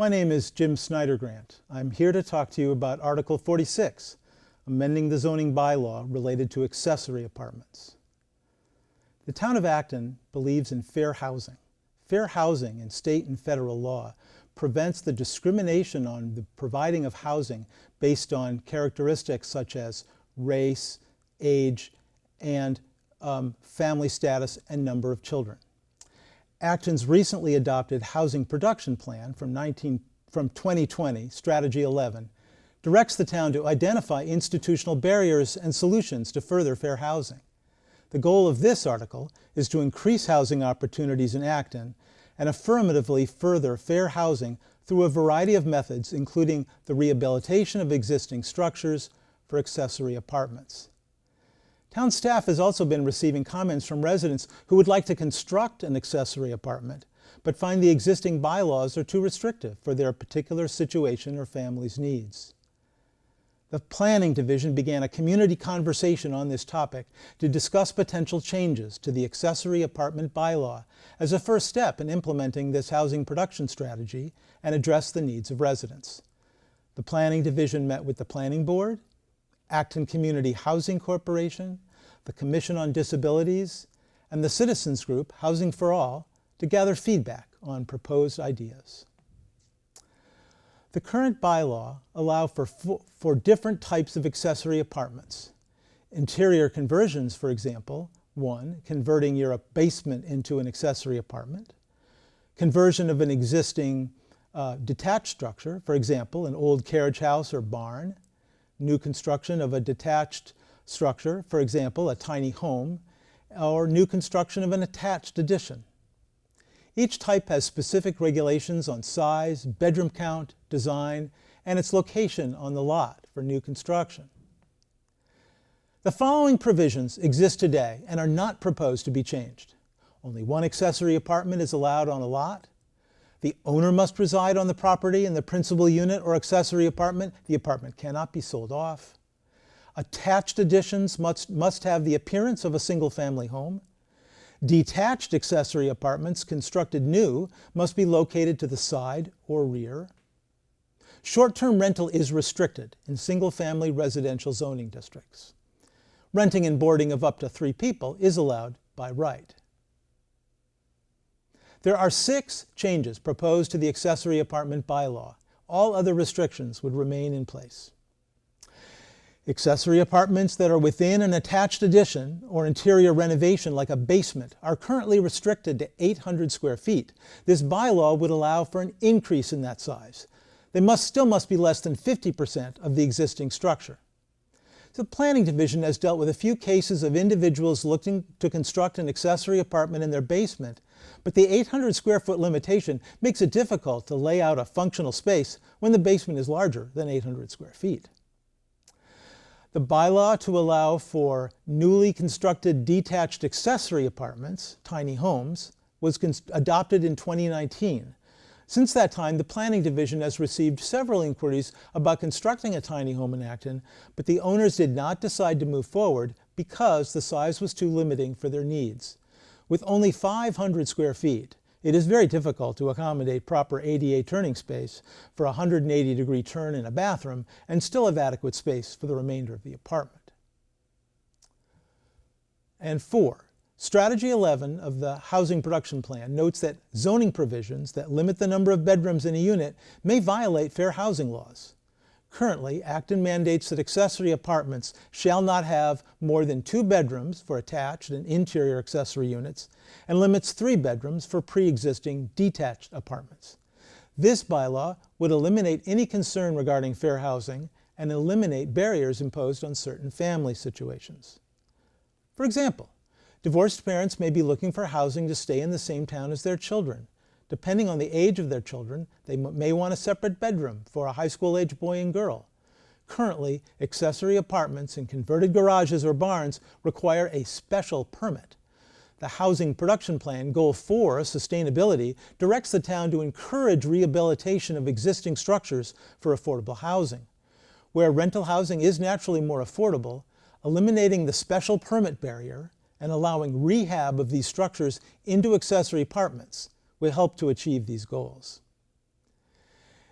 My name is Jim Snyder-Grant. I'm here to talk to you about Article 46, amending the zoning bylaw related to accessory apartments. The town of Acton believes in fair housing. Fair housing in state and federal law prevents the discrimination on the providing of housing based on characteristics such as race, age, and family status and number of children. Acton's recently adopted housing production plan from 2020, Strategy 11, directs the town to identify institutional barriers and solutions to further fair housing. The goal of this article is to increase housing opportunities in Acton and affirmatively further fair housing through a variety of methods, including the rehabilitation of existing structures for accessory apartments. Town staff has also been receiving comments from residents who would like to construct an accessory apartment, but find the existing bylaws are too restrictive for their particular situation or family's needs. The Planning Division began a community conversation on this topic to discuss potential changes to the accessory apartment bylaw as a first step in implementing this housing production strategy and address the needs of residents. The Planning Division met with the Planning Board, Acton Community Housing Corporation, the Commission on Disabilities, and the citizens group Housing for All to gather feedback on proposed ideas. The current bylaw allows for different types of accessory apartments. Interior conversions, for example, 1. Converting your basement into an accessory apartment. Conversion of an existing detached structure, for example, an old carriage house or barn. New construction of a detached structure, for example, a tiny home, or new construction of an attached addition. Each type has specific regulations on size, bedroom count, design, and its location on the lot for new construction. The following provisions exist today and are not proposed to be changed. Only one accessory apartment is allowed on a lot. The owner must reside on the property in the principal unit or accessory apartment. The apartment cannot be sold off. Attached additions must have the appearance of a single-family home. Detached accessory apartments constructed new must be located to the side or rear. Short-term rental is restricted in single-family residential zoning districts. Renting and boarding of up to 3 people is allowed by right. There are 6 changes proposed to the accessory apartment bylaw. All other restrictions would remain in place. Accessory apartments that are within an attached addition or interior renovation like a basement are currently restricted to 800 square feet. This bylaw would allow for an increase in that size. They still must be less than 50% of the existing structure. The Planning Division has dealt with a few cases of individuals looking to construct an accessory apartment in their basement, but the 800 square foot limitation makes it difficult to lay out a functional space when the basement is larger than 800 square feet. The bylaw to allow for newly constructed detached accessory apartments, tiny homes, was adopted in 2019. Since that time, the Planning Division has received several inquiries about constructing a tiny home in Acton, but the owners did not decide to move forward because the size was too limiting for their needs. With only 500 square feet, it is very difficult to accommodate proper ADA turning space for a 180-degree turn in a bathroom and still have adequate space for the remainder of the apartment. And 4. Strategy 11 of the Housing Production Plan notes that zoning provisions that limit the number of bedrooms in a unit may violate fair housing laws. Currently, Acton mandates that accessory apartments shall not have more than 2 bedrooms for attached and interior accessory units and limits 3 bedrooms for pre-existing detached apartments. This bylaw would eliminate any concern regarding fair housing and eliminate barriers imposed on certain family situations. For example, divorced parents may be looking for housing to stay in the same town as their children. Depending on the age of their children, they may want a separate bedroom for a high school-age boy and girl. Currently, accessory apartments in converted garages or barns require a special permit. The Housing Production Plan, Goal 4, Sustainability, directs the town to encourage rehabilitation of existing structures for affordable housing. Where rental housing is naturally more affordable, eliminating the special permit barrier and allowing rehab of these structures into accessory apartments will help to achieve these goals.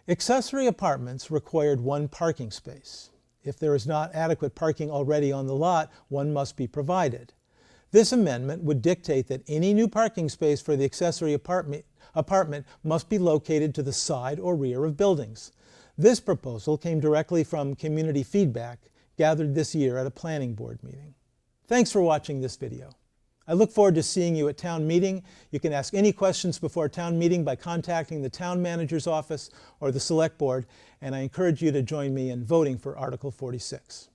Accessory apartments required one parking space. If there is not adequate parking already on the lot, one must be provided. This amendment would dictate that any new parking space for the accessory apartment must be located to the side or rear of buildings. This proposal came directly from community feedback gathered this year at a planning board meeting. Thanks for watching this video. I look forward to seeing you at town meeting. You can ask any questions before town meeting by contacting the town manager's office or the select board, and I encourage you to join me in voting for Article 46.